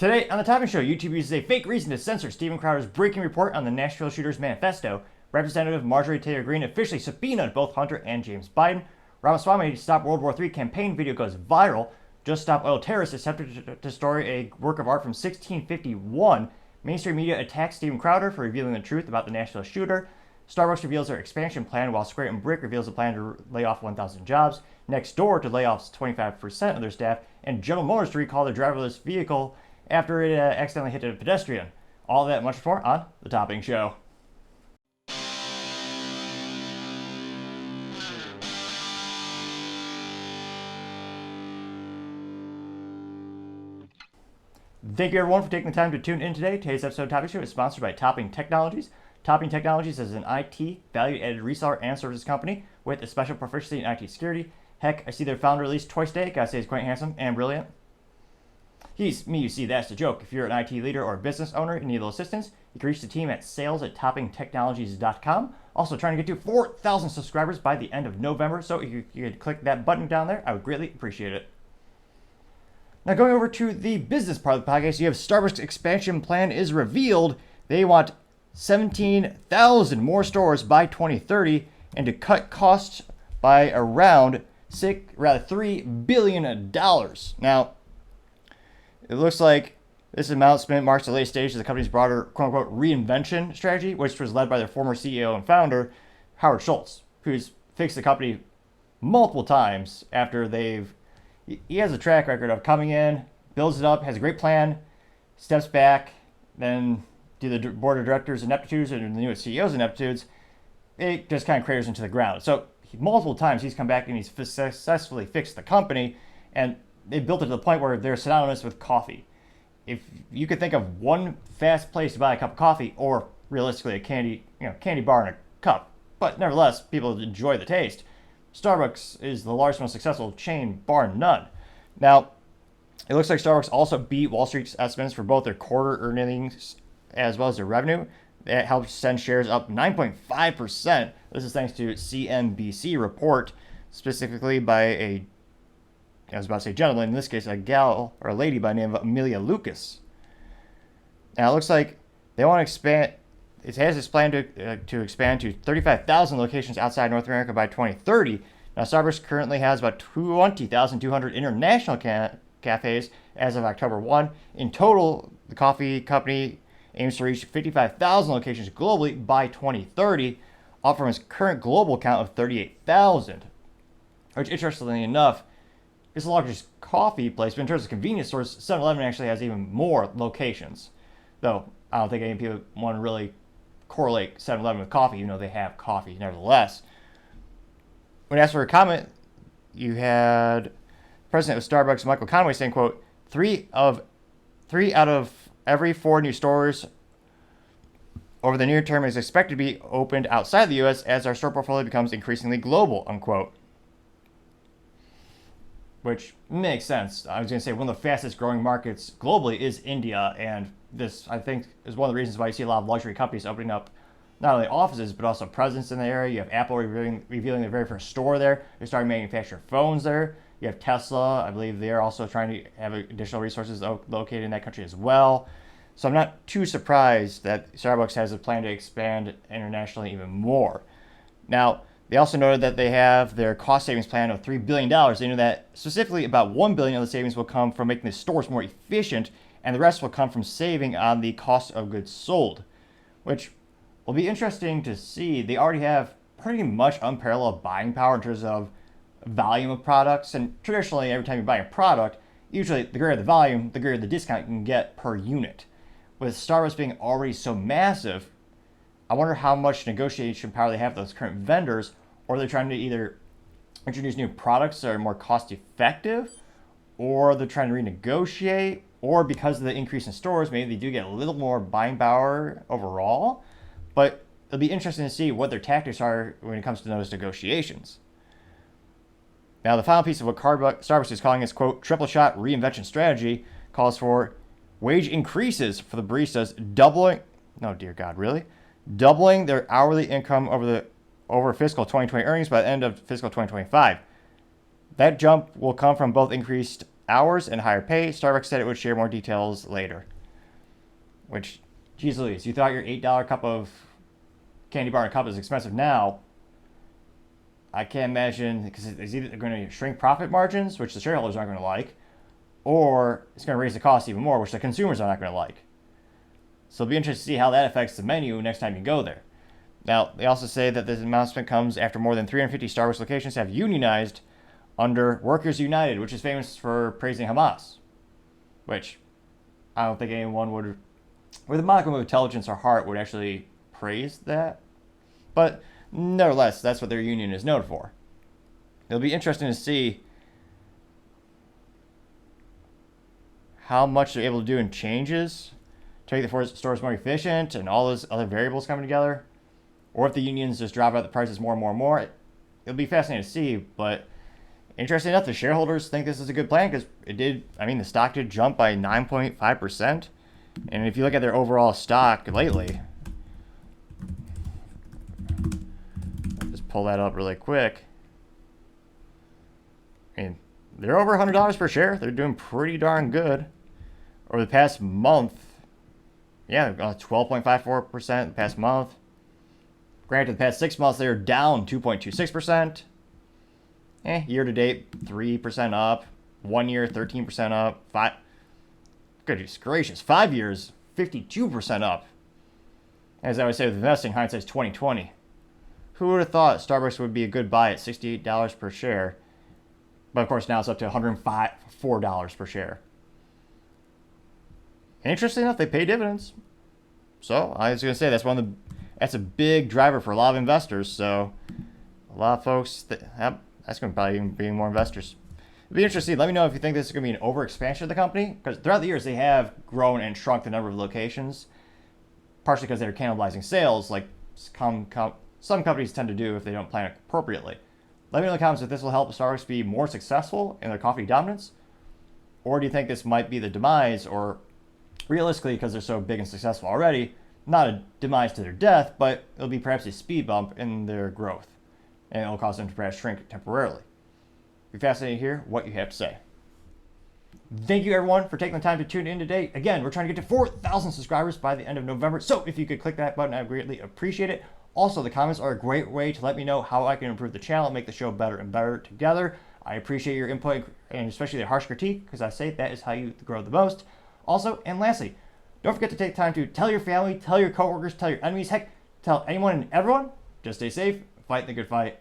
Today on the Topping Show, YouTube uses a fake reason to censor Steven Crowder's breaking report on the Nashville Shooters Manifesto. Representative Marjorie Taylor Greene officially subpoenaed both Hunter and James Biden. Ramaswamy Stop World War III campaign video goes viral. Just Stop Oil terrorists attempted to destroy a work of art from 1651. Mainstream media attacks Steven Crowder for revealing the truth about the Nashville shooter. Starbucks reveals their expansion plan, while Scranton Brick reveals a plan to lay off 1,000 jobs. Nextdoor to lay off 25% of their staff. And General Motors to recall their driverless vehicle after it accidentally hit a pedestrian. All that and much more on The Topping Show. Thank you everyone for taking the time to tune in today. Today's episode of Topping Show is sponsored by Topping Technologies. Topping Technologies is an IT value-added reseller and services company with a special proficiency in IT security. Heck, I see their founder at least twice a day. Gotta say he's quite handsome and brilliant. He's me, you see, that's the joke. If you're an IT leader or a business owner and need a little assistance, you can reach the team at sales@toppingtechnologies.com. Also trying to get to 4,000 subscribers by the end of November, so if you could click that button down there, I would greatly appreciate it. Now going over to the business part of the podcast, you have Starbucks expansion plan is revealed. They want 17,000 more stores by 2030 and to cut costs by around $3 billion. Now, it looks like this announcement marks the latest stage of the company's broader quote-unquote reinvention strategy, which was led by their former CEO and founder, Howard Schultz, who's fixed the company multiple times after he has a track record of coming in, builds it up, has a great plan, steps back, then do the board of directors ineptitudes and the new CEO's ineptitudes. It just kind of craters into the ground. So multiple times he's come back and he's successfully fixed the company, and they built it to the point where they're synonymous with coffee. If you could think of one fast place to buy a cup of coffee, or realistically a candy bar and a cup, but nevertheless people enjoy the taste, Starbucks is the largest, most successful chain, bar none. Now, it looks like Starbucks also beat Wall Street's estimates for both their quarter earnings as well as their revenue. That helped send shares up 9.5%. This is thanks to CNBC report, specifically by gentleman, in this case, a gal or a lady by the name of Amelia Lucas. Now, it looks like they want to expand. It has this plan to expand to 35,000 locations outside North America by 2030. Now, Starbucks currently has about 20,200 international cafes as of October 1. In total, the coffee company aims to reach 55,000 locations globally by 2030, up from its current global count of 38,000. Which, interestingly enough, is the largest coffee place, but in terms of convenience stores, 7-Eleven actually has even more locations. Though, I don't think any people want to really correlate 7-Eleven with coffee, even though they have coffee nevertheless. When asked for a comment, you had President of Starbucks, Michael Conway, saying, quote, three out of every 4 new stores over the near term is expected to be opened outside the U.S. as our store portfolio becomes increasingly global, unquote. Which makes sense. I was going to say one of the fastest growing markets globally is India, and this, I think, is one of the reasons why you see a lot of luxury companies opening up not only offices, but also presence in the area. You have Apple revealing their very first store there. They're starting to manufacture phones there. You have Tesla. I believe they're also trying to have additional resources located in that country as well. So I'm not too surprised that Starbucks has a plan to expand internationally even more. Now, they also noted that they have their cost savings plan of $3 billion. They know that specifically about $1 billion of the savings will come from making the stores more efficient, and the rest will come from saving on the cost of goods sold, which will be interesting to see. They already have pretty much unparalleled buying power in terms of volume of products, and traditionally every time you buy a product, usually the greater the volume, the greater the discount you can get per unit. With Starbucks being already so massive, I wonder how much negotiation power they have with those current vendors, or they're trying to either introduce new products that are more cost effective, or they're trying to renegotiate, or because of the increase in stores, maybe they do get a little more buying power overall. But it'll be interesting to see what their tactics are when it comes to those negotiations. Now, the final piece of what Starbucks is calling its, quote, triple shot reinvention strategy calls for wage increases for the baristas doubling their hourly income over fiscal 2020 earnings by the end of fiscal 2025. That jump will come from both increased hours and higher pay. Starbucks said it would share more details later. Which, geez Louise, you thought your $8 cup of candy bar and cup is expensive now. I can't imagine, because it's either going to shrink profit margins, which the shareholders aren't going to like, or it's going to raise the cost even more, which the consumers are not going to like. So it'll be interesting to see how that affects the menu next time you go there. Now, they also say that this announcement comes after more than 350 Starbucks locations have unionized under Workers United, which is famous for praising Hamas, which I don't think anyone would, with a modicum of intelligence or heart, would actually praise that. But nevertheless, that's what their union is known for. It'll be interesting to see how much they're able to do in changes to make the stores more efficient and all those other variables coming together. Or if the unions just drive up the prices more and more and more. It'll be fascinating to see, but interesting enough, the shareholders think this is a good plan because it did, the stock did jump by 9.5%. And if you look at their overall stock lately, I'll just pull that up really quick. They're over $100 per share. They're doing pretty darn good. Over the past month, 12.54% the past month. Granted, the past 6 months, they're down 2.26%. Year to date, 3% up. 1 year, 13% up. Goodness gracious, 5 years, 52% up. As I always say with investing, hindsight's 2020. Who would have thought Starbucks would be a good buy at $68 per share? But of course, now it's up to $104 per share. Interesting enough, they pay dividends. So I was going to say that's a big driver for a lot of investors. So a lot of folks, that's going to probably even bring more investors. It'll be interesting. Let me know if you think this is going to be an overexpansion of the company. Because throughout the years, they have grown and shrunk the number of locations. Partially because they're cannibalizing sales, like some companies tend to do if they don't plan it appropriately. Let me know in the comments if this will help Starbucks be more successful in their coffee dominance. Or do you think this might be the demise, or realistically, because they're so big and successful already, not a demise to their death, but it'll be perhaps a speed bump in their growth. And it'll cause them to perhaps shrink temporarily. Be fascinated to hear what you have to say. Thank you everyone for taking the time to tune in today. Again, we're trying to get to 4,000 subscribers by the end of November. So if you could click that button, I'd greatly appreciate it. Also, the comments are a great way to let me know how I can improve the channel and make the show better and better together. I appreciate your input and especially the harsh critique, because I say that is how you grow the most. Also, and lastly, don't forget to take time to tell your family, tell your coworkers, tell your enemies, heck, tell anyone and everyone. Just stay safe, fight the good fight,